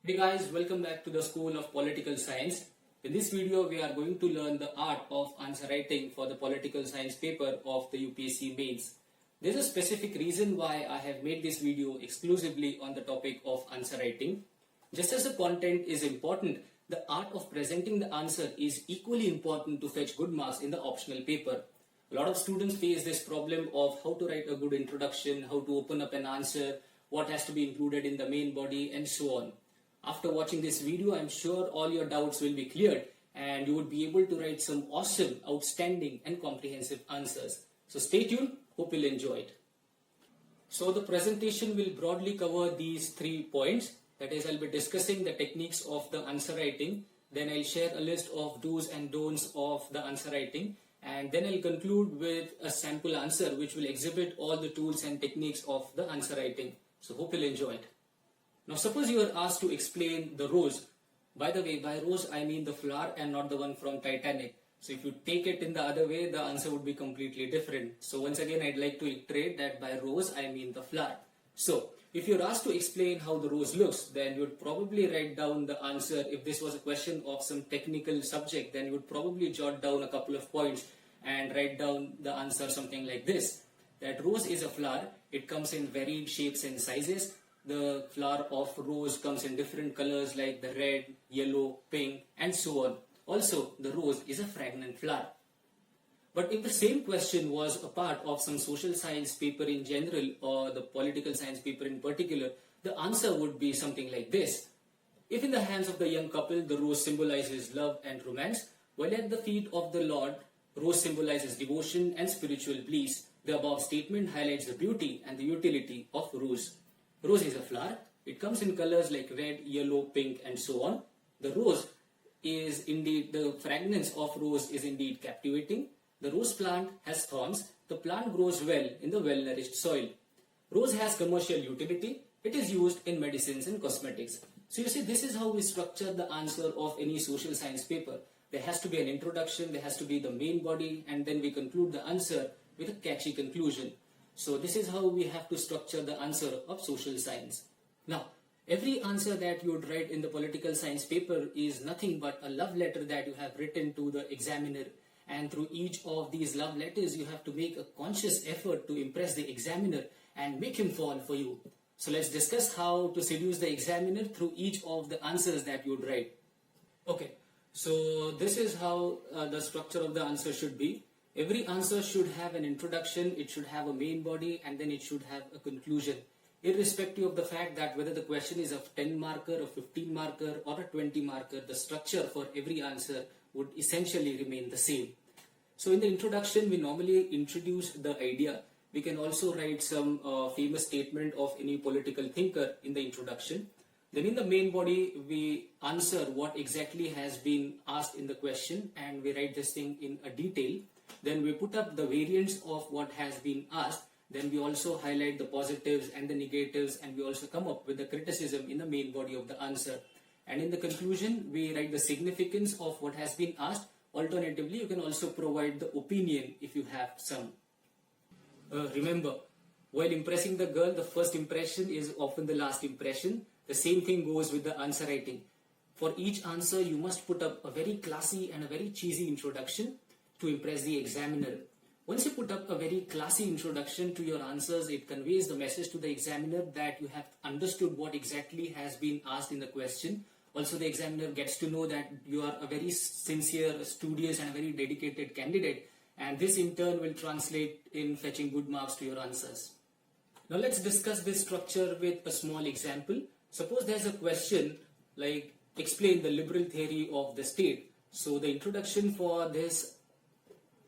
Hey guys, welcome back to the School of Political Science. In this video, we are going to learn the art of answer writing for the political science paper of the UPSC mains. There's a specific reason why I have made this video exclusively on the topic of answer writing. Just as the content is important, the art of presenting the answer is equally important to fetch good marks in the optional paper. A lot of students face this problem of how to write a good introduction, how to open up an answer, what has to be included in the main body, and so on. After watching this video, I'm sure all your doubts will be cleared and you would be able to write some awesome, outstanding and comprehensive answers. So stay tuned, hope you'll enjoy it. So the presentation will broadly cover these 3 points. That is, I'll be discussing the techniques of the answer writing, then I'll share a list of do's and don'ts of the answer writing, and then I'll conclude with a sample answer which will exhibit all the tools and techniques of the answer writing. So hope you'll enjoy it. Now suppose you are asked to explain the rose. By the way, by rose I mean the flower and not the one from Titanic. So if you take it in the other way, the answer would be completely different. So once again, I'd like to iterate that by rose I mean the flower. So if you're asked to explain how the rose looks, then you'd probably write down the answer. If this was a question of some technical subject, then you would probably jot down a couple of points and write down the answer something like this. That rose is a flower. It comes in varied shapes and sizes. The flower of rose comes in different colors like the red, yellow, pink, and so on. Also, the rose is a fragrant flower. But if the same question was a part of some social science paper in general or the political science paper in particular, the answer would be something like this. If in the hands of the young couple, the rose symbolizes love and romance, while at the feet of the Lord, rose symbolizes devotion and spiritual bliss, the above statement highlights the beauty and the utility of rose. Rose is a flower. It comes in colors like red, yellow, pink, and so on. The rose is indeed, the fragrance of rose is indeed captivating. The rose plant has thorns. The plant grows well in the well-nourished soil. Rose has commercial utility. It is used in medicines and cosmetics. So you see, this is how we structure the answer of any social science paper. There has to be an introduction, there has to be the main body, and then we conclude the answer with a catchy conclusion. So this is how we have to structure the answer of social science. Now, every answer that you would write in the political science paper is nothing but a love letter that you have written to the examiner. And through each of these love letters, you have to make a conscious effort to impress the examiner and make him fall for you. So let's discuss how to seduce the examiner through each of the answers that you would write. Okay, so this is how the structure of the answer should be. Every answer should have an introduction, it should have a main body, and then it should have a conclusion. Irrespective of the fact that whether the question is a 10 marker, a 15 marker, or a 20 marker, the structure for every answer would essentially remain the same. So in the introduction, we normally introduce the idea. We can also write some famous statement of any political thinker in the introduction. Then in the main body, we answer what exactly has been asked in the question, and we write this thing in a detail. Then we put up the variants of what has been asked. Then we also highlight the positives and the negatives, and we also come up with the criticism in the main body of the answer. And in the conclusion, we write the significance of what has been asked. Alternatively, you can also provide the opinion if you have some. Remember, while impressing the girl, the first impression is often the last impression. The same thing goes with the answer writing. For each answer, you must put up a very classy and a very cheesy introduction to impress the examiner. Once you put up a very classy introduction to your answers, it conveys the message to the examiner that you have understood what exactly has been asked in the question. Also, the examiner gets to know that you are a very sincere, studious, and a very dedicated candidate, and this in turn will translate in fetching good marks to your answers. Now let's discuss this structure with a small example. Suppose there's a question like, explain the liberal theory of the state. So the introduction for this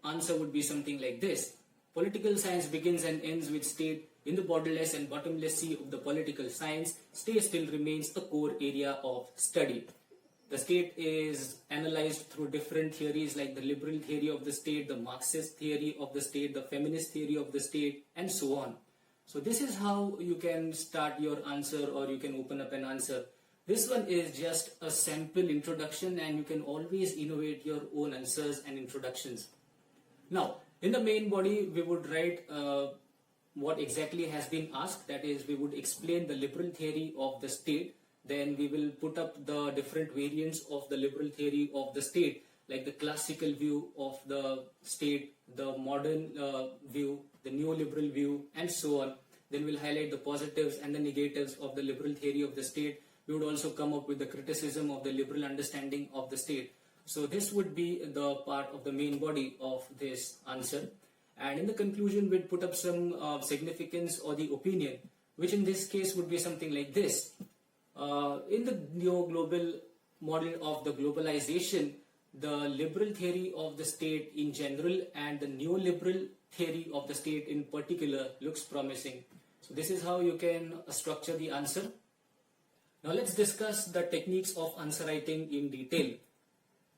answer would be something like this. Political science begins and ends with state. In the borderless and bottomless sea of the political science, state still remains a core area of study. The state is analyzed through different theories like the liberal theory of the state, the Marxist theory of the state, the feminist theory of the state, and so on. So this is how you can start your answer, or you can open up an answer. This one is just a sample introduction, and you can always innovate your own answers and introductions. Now, in the main body, we would write what exactly has been asked. That is, we would explain the liberal theory of the state. then we will put up the different variants of the liberal theory of the state, like the classical view of the state, the modern view, the neoliberal view, and so on. Then we'll highlight the positives and the negatives of the liberal theory of the state. We would also come up with the criticism of the liberal understanding of the state. So this would be the part of the main body of this answer. And in the conclusion, we'd put up some significance or the opinion, which in this case would be something like this. In the neo-global model of the globalization, the liberal theory of the state in general and the neoliberal theory of the state in particular looks promising. So this is how you can structure the answer. Now let's discuss the techniques of answer writing in detail.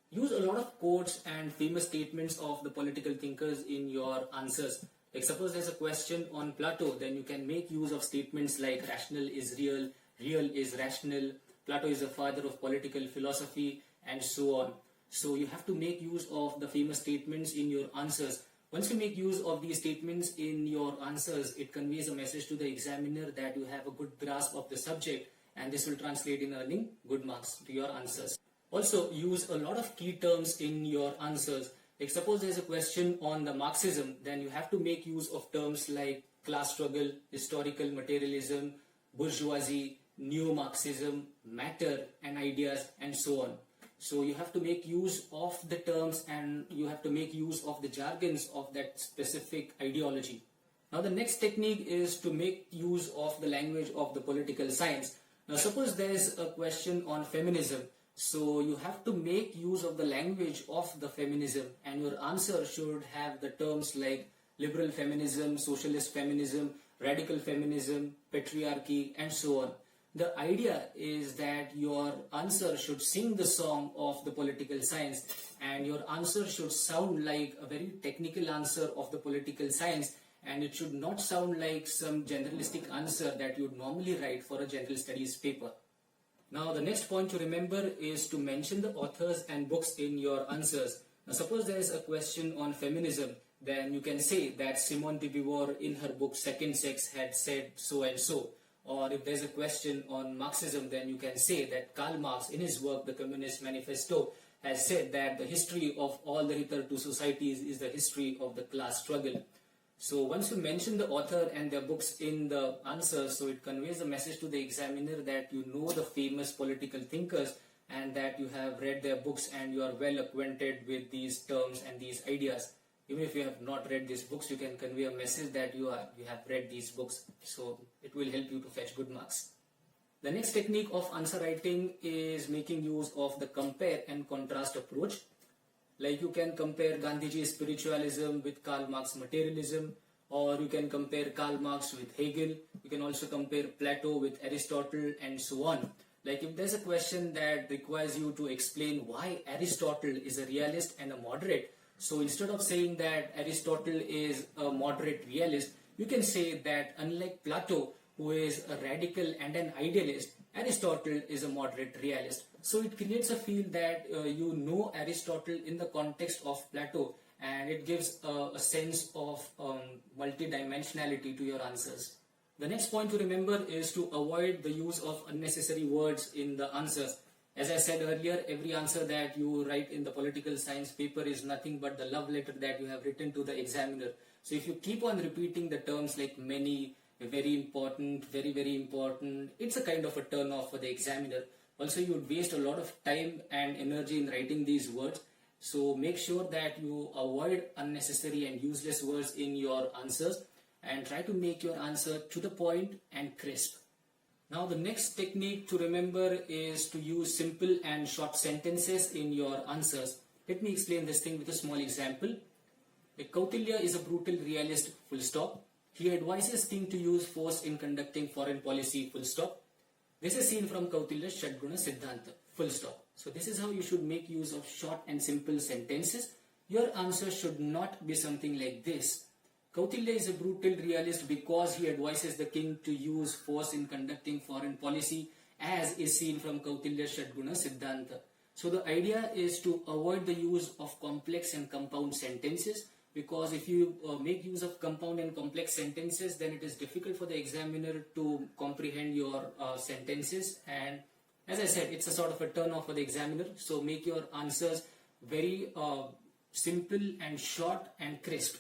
Use a lot of quotes and famous statements of the political thinkers in your answers. Like suppose there's a question on Plato, then you can make use of statements like rational is real, real is rational, Plato is the father of political philosophy, and so on. So you have to make use of the famous statements in your answers. Once you make use of these statements in your answers, it conveys a message to the examiner that you have a good grasp of the subject, and this will translate in earning good marks to your answers. Also, use a lot of key terms in your answers. Like suppose there's a question on the Marxism, then you have to make use of terms like class struggle, historical materialism, bourgeoisie, neo-Marxism, matter and ideas, and so on. So you have to make use of the terms and you have to make use of the jargons of that specific ideology. Now the next technique is to make use of the language of the political science. Now suppose there is a question on feminism. So you have to make use of the language of the feminism, and your answer should have the terms like liberal feminism, socialist feminism, radical feminism, patriarchy, and so on. The idea is that your answer should sing the song of the political science, and your answer should sound like a very technical answer of the political science, and it should not sound like some generalistic answer that you would normally write for a general studies paper. Now the next point to remember is to mention the authors and books in your answers. Now suppose there is a question on feminism, then you can say that Simone de Beauvoir in her book Second Sex had said so and so. Or if there's a question on Marxism, then you can say that Karl Marx in his work The Communist Manifesto has said that the history of all the hitherto societies is the history of the class struggle. So once you mention the author and their books in the answer, so it conveys a message to the examiner that you know the famous political thinkers and that you have read their books and you are well acquainted with these terms and these ideas. Even if you have not read these books, you can convey a message that you have read these books. So it will help you to fetch good marks. The next technique of answer writing is making use of the compare and contrast approach. Like you can compare Gandhiji's spiritualism with Karl Marx materialism, or you can compare Karl Marx with Hegel. You can also compare Plato with Aristotle, and so on. Like if there's a question that requires you to explain why Aristotle is a realist and a moderate, so instead of saying that Aristotle is a moderate realist, you can say that unlike Plato, who is a radical and an idealist, Aristotle is a moderate realist. So it creates a feel that you know Aristotle in the context of Plato, and it gives a sense of multidimensionality to your answers. The next point to remember is to avoid the use of unnecessary words in the answers. As I said earlier, every answer that you write in the political science paper is nothing but the love letter that you have written to the examiner. So if you keep on repeating the terms like many, very important, very, very important, it's a kind of a turn off for the examiner. Also, you would waste a lot of time and energy in writing these words. So make sure that you avoid unnecessary and useless words in your answers and try to make your answer to the point and crisp. Now the next technique to remember is to use simple and short sentences in your answers. Let me explain this thing with a small example. Kautilya is a brutal realist, full stop. He advises king to use force in conducting foreign policy, full stop. This is seen from Kautilya's षड्गुण Siddhanta, full stop. So this is how you should make use of short and simple sentences. Your answer should not be something like this. Kautilya is a brutal realist because he advises the king to use force in conducting foreign policy, as is seen from Kautilya's षड्गुण Siddhanta. So the idea is to avoid the use of complex and compound sentences, because if you make use of compound and complex sentences, then it is difficult for the examiner to comprehend your sentences, and As I said, it's a sort of a turn off for the examiner. So make your answers very simple and short and crisp.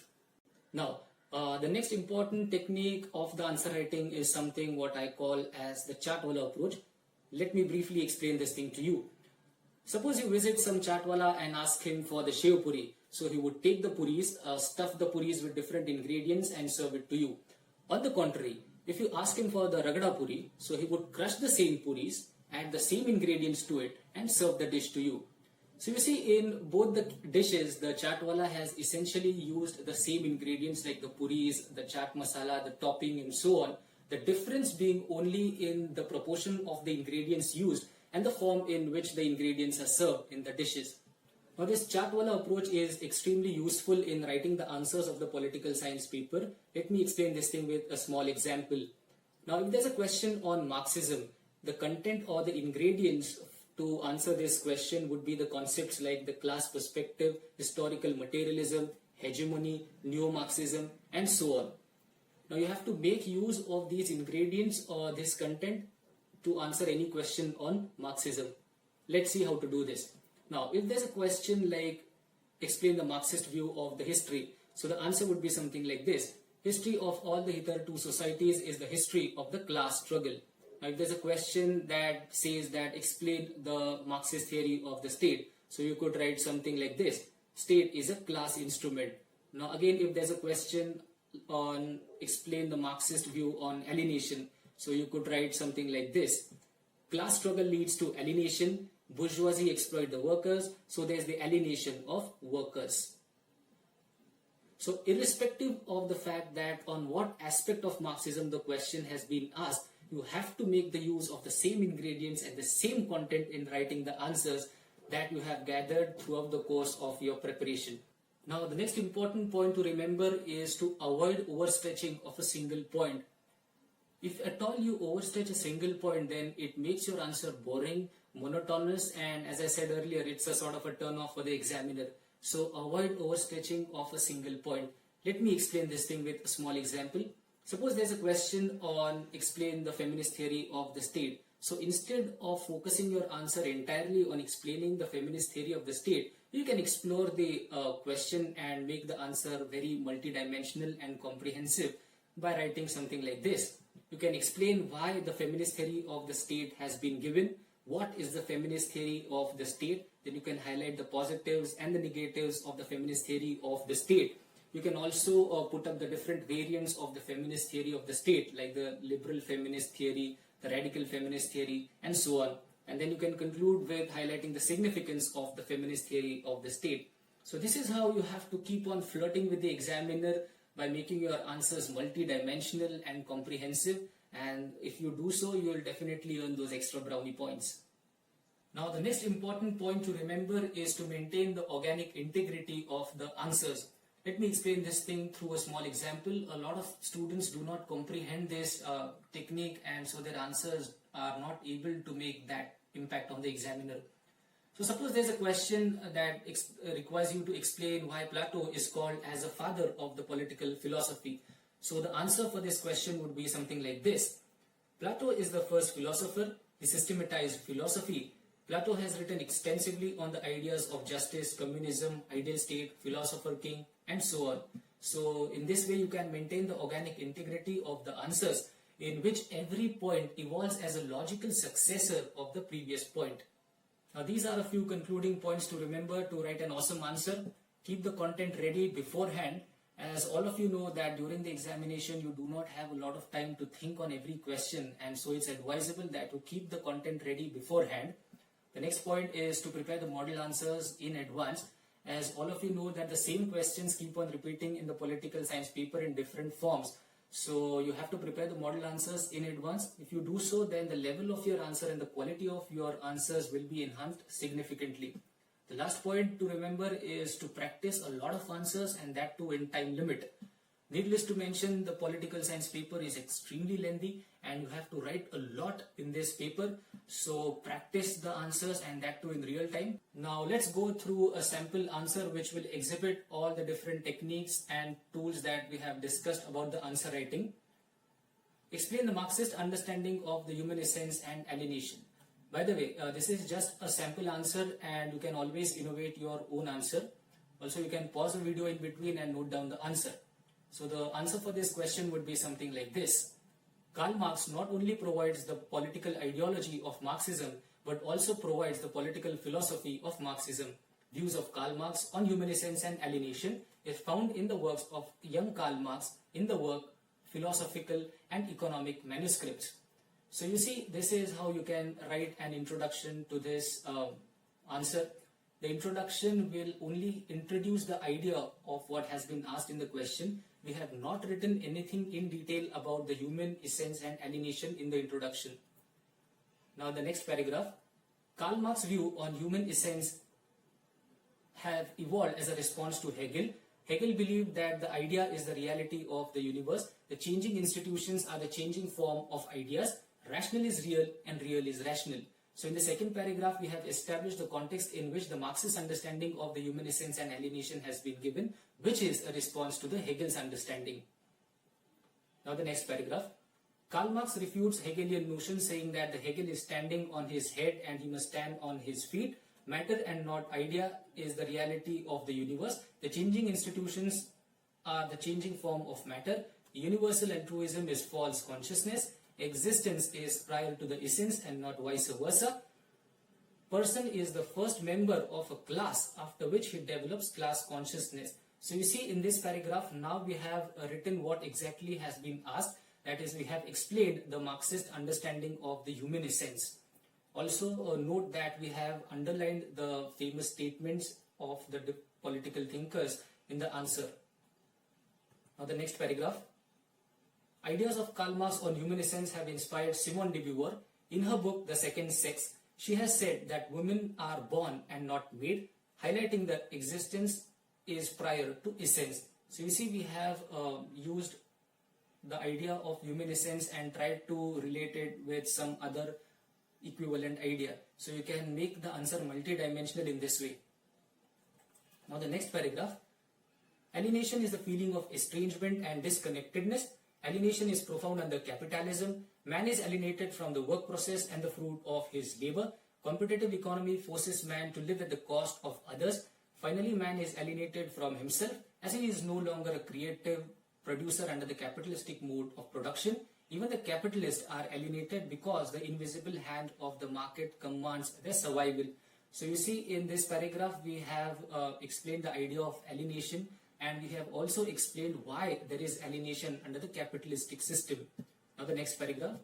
Now, the next important technique of the answer writing is something what I call as the Chatwala approach. Let me briefly explain this thing to you. Suppose you visit some Chatwala and ask him for the Shev Puri. So he would take the puris, stuff the puris with different ingredients and serve it to you. On the contrary, if you ask him for the Ragda Puri, so he would crush the same puris, add the same ingredients to it and serve the dish to you. So you see, in both the dishes, the Chatwala has essentially used the same ingredients like the puris, the chaat masala, the topping and so on. The difference being only in the proportion of the ingredients used and the form in which the ingredients are served in the dishes. Now this Chatwala approach is extremely useful in writing the answers of the political science paper. Let me explain this thing with a small example. Now if there's a question on Marxism, the content or the ingredients to answer this question would be the concepts like the class perspective, historical materialism, hegemony, neo-Marxism and so on. Now you have to make use of these ingredients or this content to answer any question on Marxism. Let's see how to do this. Now, if there's a question like explain the Marxist view of the history, so the answer would be something like this. History of all the hitherto societies is the history of the class struggle. Now, if there's a question that says that explain the Marxist theory of the state, so you could write something like this. State is a class instrument. Now, again, if there's a question on explain the Marxist view on alienation, so you could write something like this. Class struggle leads to alienation. Bourgeoisie exploit the workers, so there's the alienation of workers. So irrespective of the fact that on what aspect of Marxism the question has been asked, you have to make the use of the same ingredients and the same content in writing the answers that you have gathered throughout the course of your preparation. Now the next important point to remember is to avoid overstretching of a single point. If at all you overstretch a single point, then it makes your answer boring, monotonous, and as I said earlier, it's a sort of a turn off for the examiner. So avoid overstretching of a single point. Let me explain this thing with a small example. Suppose there's a question on explain the feminist theory of the state. So instead of focusing your answer entirely on explaining the feminist theory of the state, you can explore the question and make the answer very multidimensional and comprehensive by writing something like this. You can explain why the feminist theory of the state has been given, what is the feminist theory of the state, then you can highlight the positives and the negatives of the feminist theory of the state. You can also put up the different variants of the feminist theory of the state, like the liberal feminist theory, the radical feminist theory, and so on. And then you can conclude with highlighting the significance of the feminist theory of the state. So this is how you have to keep on flirting with the examiner by making your answers multi-dimensional and comprehensive, and if you do so, you will definitely earn those extra brownie points. Now the next important point to remember is to maintain the organic integrity of the answers. Let me explain this thing through a small example. A lot of students do not comprehend this technique, and so their answers are not able to make that impact on the examiner. So suppose there's a question that requires you to explain why Plato is called as a father of the political philosophy. So the answer for this question would be something like this. Plato is the first philosopher. He systematized philosophy. Plato has written extensively on the ideas of justice, communism, ideal state, philosopher king, and so on. So in this way you can maintain the organic integrity of the answers, in which every point evolves as a logical successor of the previous point. Now these are a few concluding points to remember to write an awesome answer. Keep the content ready beforehand, as all of you know that during the examination you do not have a lot of time to think on every question, and so it's advisable that you keep the content ready beforehand. The next point is to prepare the model answers in advance, as all of you know that the same questions keep on repeating in the political science paper in different forms. So you have to prepare the model answers in advance. If you do so, then the level of your answer and the quality of your answers will be enhanced significantly. The last point to remember is to practice a lot of answers, and that too in time limit. Needless to mention, the political science paper is extremely lengthy and you have to write a lot in this paper. So practice the answers, and that too in real time. Now let's go through a sample answer which will exhibit all the different techniques and tools that we have discussed about the answer writing. Explain the Marxist understanding of the human essence and alienation. By the way, this is just a sample answer and you can always innovate your own answer. Also, you can pause the video in between and note down the answer. So the answer for this question would be something like this. Karl Marx not only provides the political ideology of Marxism, but also provides the political philosophy of Marxism. Views of Karl Marx on human essence and alienation is found in the works of young Karl Marx in the work Philosophical and Economic Manuscripts. So you see, this is how you can write an introduction to this answer. The introduction will only introduce the idea of what has been asked in the question. We have not written anything in detail about the human essence and alienation in the introduction. Now the next paragraph. Karl Marx's view on human essence have evolved as a response to Hegel. Hegel believed that the idea is the reality of the universe. The changing institutions are the changing form of ideas. Rational is real and real is rational. So in the second paragraph, we have established the context in which the Marxist understanding of the human essence and alienation has been given, which is a response to the Hegel's understanding. Now the next paragraph. Karl Marx refutes Hegelian notions, saying that the Hegel is standing on his head and he must stand on his feet. Matter and not idea is the reality of the universe. The changing institutions are the changing form of matter. Universal altruism is false consciousness. Existence is prior to the essence and not vice versa. Person is the first member of a class after which he develops class consciousness. So you see in this paragraph, now we have written what exactly has been asked. That is, we have explained the Marxist understanding of the human essence. Also note that we have underlined the famous statements of the political thinkers in the answer. Now the next paragraph. Ideas of Karl Marx on human essence have inspired Simone de Beauvoir. In her book, The Second Sex, she has said that women are born and not made, highlighting that existence is prior to essence. So you see, we have used the idea of human essence and tried to relate it with some other equivalent idea. So you can make the answer multidimensional in this way. Now the next paragraph. Alienation is the feeling of estrangement and disconnectedness. Alienation is profound under capitalism. Man is alienated from the work process and the fruit of his labor. Competitive economy forces man to live at the cost of others. Finally, man is alienated from himself as he is no longer a creative producer under the capitalistic mode of production. Even the capitalists are alienated because the invisible hand of the market commands their survival. So you see, in this paragraph, we have explained the idea of alienation, and we have also explained why there is alienation under the capitalistic system. Now the next paragraph.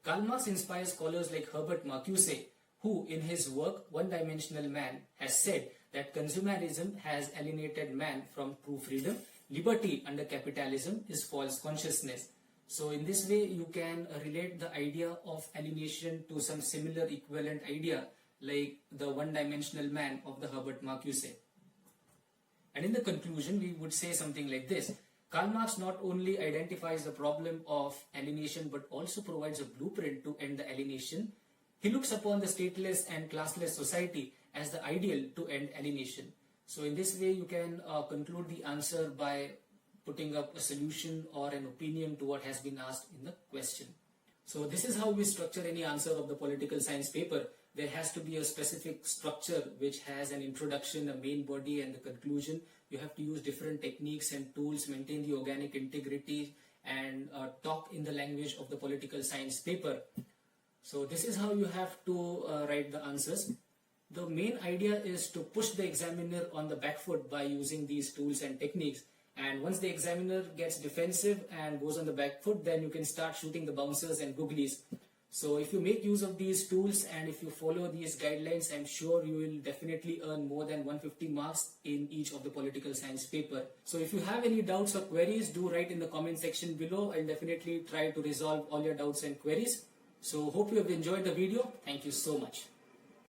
Karl Marx inspires scholars like Herbert Marcuse, who in his work One Dimensional Man has said that consumerism has alienated man from true freedom. Liberty under capitalism is false consciousness. So in this way, you can relate the idea of alienation to some similar equivalent idea like the one-dimensional man of the Herbert Marcuse. And in the conclusion, we would say something like this. Karl Marx not only identifies the problem of alienation but also provides a blueprint to end the alienation. He looks upon the stateless and classless society as the ideal to end alienation. So in this way, you can conclude the answer by putting up a solution or an opinion to what has been asked in the question. So this is how we structure any answer of the political science paper. There has to be a specific structure which has an introduction, a main body, and the conclusion. You have to use different techniques and tools, maintain the organic integrity, and talk in the language of the political science paper. So this is how you have to write the answers. The main idea is to push the examiner on the back foot by using these tools and techniques. And once the examiner gets defensive and goes on the back foot, then you can start shooting the bouncers and googlies. So if you make use of these tools and if you follow these guidelines, I'm sure you will definitely earn more than 150 marks in each of the political science paper. So if you have any doubts or queries, do write in the comment section below. I'll definitely try to resolve all your doubts and queries. So hope you have enjoyed the video. Thank you so much.